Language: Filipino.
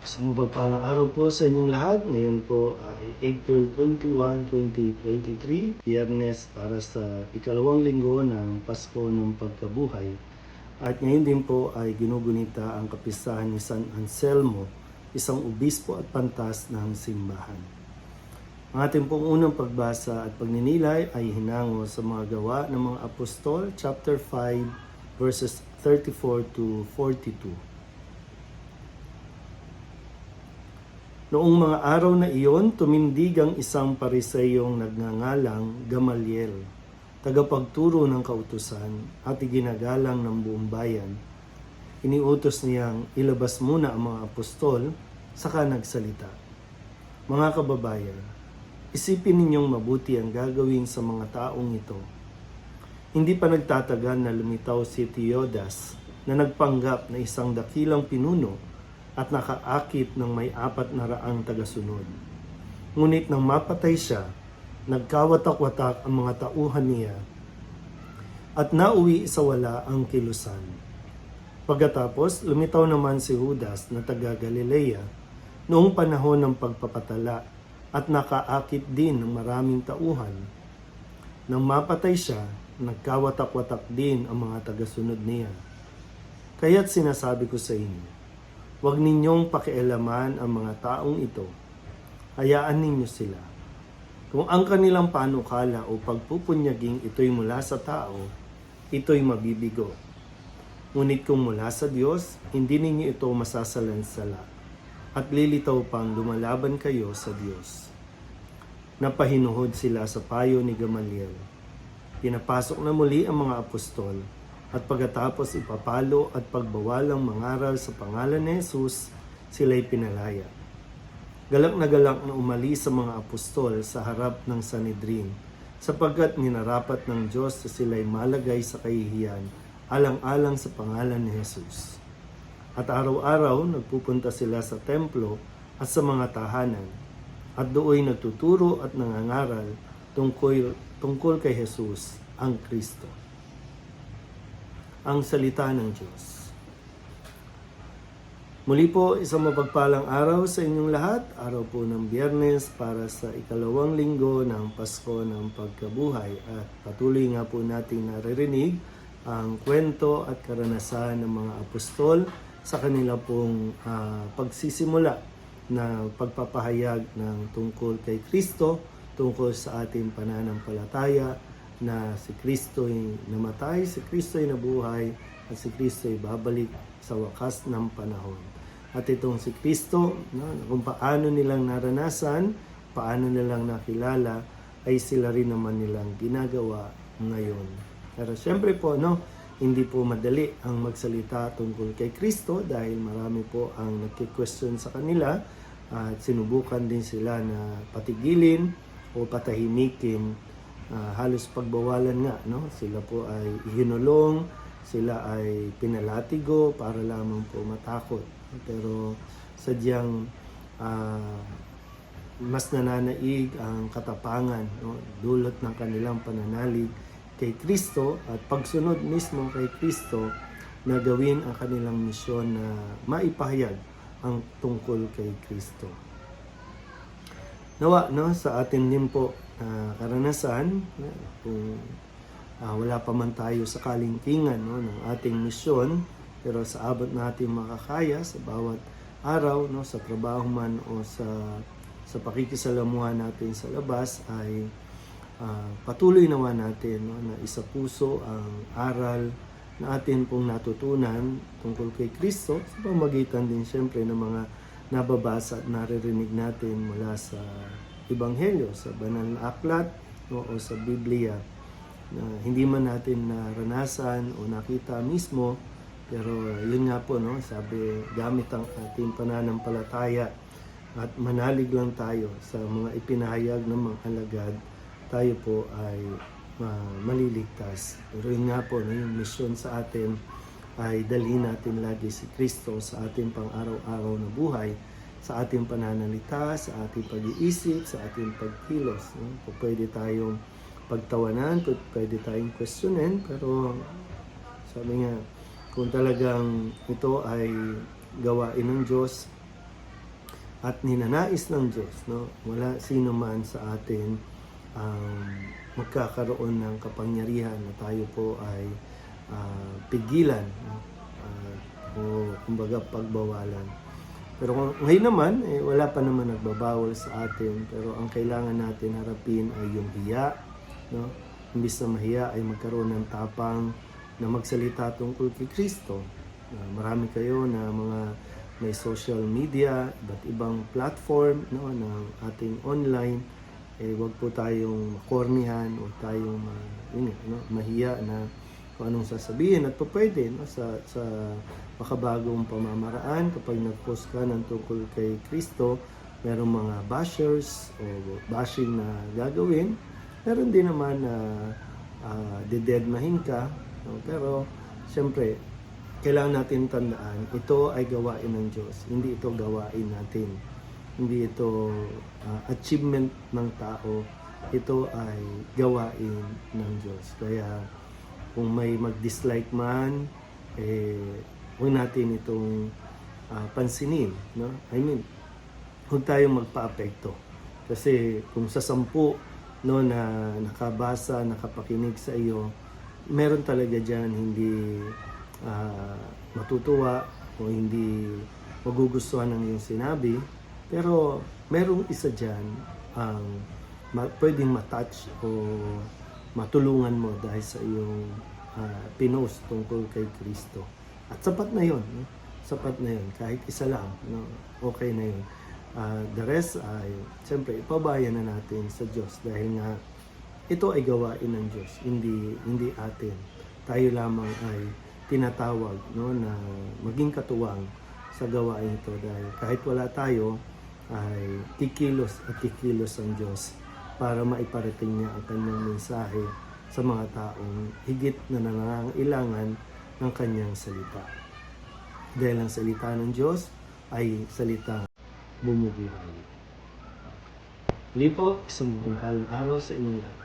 Sa mapagpalang araw po sa inyong lahat. Ngayon po ay April 21, 2023, Biyernes para sa ikalawang linggo ng Pasko ng Pagkabuhay. At ngayon din po ay ginugunita ang kapistahan ni San Anselmo, isang obispo at pantas ng simbahan. Ang ating pong unang pagbasa at pagninilay ay hinango sa mga gawa ng mga apostol, chapter 5, verses 34 to 42. Noong mga araw na iyon, tumindig ang isang pariseyong nagngangalang Gamaliel, tagapagturo ng kautusan at iginagalang ng buong bayan. Iniutos niyang ilabas muna ang mga apostol, saka nagsalita. Mga kababayan, isipin ninyong mabuti ang gagawin sa mga taong ito. Hindi pa nagtatagal na lumitaw si Teudas na nagpanggap na isang dakilang pinuno at nakaakit ng may 400 tagasunod. Ngunit nang mapatay siya, nagkawatak-watak ang mga tauhan niya at nauwi sa wala ang kilusan. Pagkatapos, lumitaw naman si Judas na taga Galilea noong panahon ng pagpapatala at nakaakit din ng maraming tauhan. Nang mapatay siya, nagkawatak-watak din ang mga tagasunod niya. Kaya't sinasabi ko sa inyo, huwag ninyong pakialaman ang mga taong ito. Hayaan ninyo sila. Kung ang kanilang panukala o pagpupunyaging ito'y mula sa tao, ito'y mabibigo. Ngunit kung mula sa Diyos, hindi ninyo ito masasalansala at lilitaw pang lumalaban kayo sa Diyos. Napahinuhod sila sa payo ni Gamaliel. Pinapasok na muli ang mga apostol at pagkatapos ipapalo at pagbawalang mangaral sa pangalan ni Jesus, sila'y pinalaya. Galak na umalis sa mga apostol sa harap ng Sanhedrin, sapagkat minarapat ng Diyos na sila'y malagay sa kahihiyan, alang-alang sa pangalan ni Jesus. At araw-araw nagpupunta sila sa templo at sa mga tahanan, at dooy nagtuturo at nangangaral tungkol kay Jesus, ang Kristo. Ang salita ng Diyos. Muli po, isang mapagpalang araw sa inyong lahat. Araw po ng Biyernes para sa ikalawang linggo ng Pasko ng Pagkabuhay. At patuloy nga po natin naririnig ang kwento at karanasan ng mga apostol sa kanila pong pagsisimula na pagpapahayag ng tungkol kay Kristo, tungkol sa ating pananampalataya, na si Kristo'y namatay, si Kristo'y nabuhay, at si Kristo'y babalik sa wakas ng panahon. At itong si Kristo, kung paano nilang naranasan, paano nilang nakilala, ay sila rin naman nilang ginagawa ngayon. Pero syempre po, hindi po madali ang magsalita tungkol kay Kristo dahil marami po ang nagki-question sa kanila at sinubukan din sila na patigilin o patahimikin. Halos pagbawalan nga, sila po ay hinulong, sila ay pinalatigo para lamang po matakot. Pero sadyang mas nananaig ang katapangan, dulot ng kanilang pananalig kay Kristo at pagsunod mismo kay Kristo na gawin ang kanilang misyon na maipahayag ang tungkol kay Kristo. Nawa, sa atin din po karanasan, kung wala pa man tayo sa kalingkingan ng ating misyon, pero sa abot natin makakaya sa bawat araw, sa trabaho man o sa pakikisalamuhan natin sa labas, ay patuloy nawa natin na isa puso ang aral na atin pong natutunan tungkol kay Kristo sa pamamagitan din siyempre ng mga nababasa at naririnig natin mula sa Ebanghelyo, sa banal na aklat o sa Biblia, na hindi man natin naranasan o nakita mismo, pero yun nga po, sabi, gamit ang ating pananampalataya at manalig lang tayo sa mga ipinahayag ng mga alagad, tayo po ay maliligtas. Pero yun nga po, yung misyon sa atin ay dalhin natin lagi si Kristo sa ating pang-araw-araw na buhay, sa ating pananalita, sa ating pag-iisip, sa ating pagkilos. Pwede tayong pagtawanan, pwede tayong questionin, pero sabi nga, kung talagang ito ay gawain ng Diyos, at ninanais ng Diyos, no? Wala sino man sa atin ang magkakaroon ng kapangyarihan na tayo po ay pigilan, no? O kumbaga pagbawalan. Pero ngayon naman, wala pa naman nagbabawal sa atin, pero ang kailangan natin harapin ay yung hiya, no? Imbis na mahiya ay magkaroon ng tapang na magsalita tungkol kay Kristo. Marami kayo na mga may social media, iba't ibang platform, no, ng ating online. Wag po tayong makornihan, wag tayong mahiya na kung anong sasabihin at pwede, no, sa makabagong pamamaraan. Kapag nag-post ka ng tungkol kay Kristo, merong mga bashers o bashing na gagawin. Meron din naman na didedmahin ka, no? Pero siyempre kailangan natin tandaan, ito ay gawain ng Diyos, hindi ito gawain natin, hindi ito achievement ng tao, ito ay gawain ng Diyos. Kaya kung may mag-dislike man, huwag natin itong pansinin, no? I mean, huwag tayong magpa-apekto. Kasi kung sa 10, no, na nakabasa, nakapakinig sa iyo, meron talaga dyan hindi matutuwa o hindi magugustuhan ng iyong sinabi. Pero merong isa dyan ang pwedeng matouch o matulungan mo dahil sa iyong pinost tungkol kay Kristo. At sapat na yon, no? Sapat na yon, kahit isa lang, no? Okay na yon. The rest ay siyempre ipabayan na natin sa Diyos dahil nga ito ay gawain ng Diyos, hindi atin. Tayo lamang ay tinatawag, no, na maging katuwang sa gawain ito dahil kahit wala tayo ay kikilos at kikilos ang Diyos para maiparating niya ang kanyang mensahe sa mga taong higit na nangangailangan ng kanyang salita. Dahil ang salita ng Diyos ay salita bumubuhay. Muli po, isang mapagpalang araw sa inyong lahat.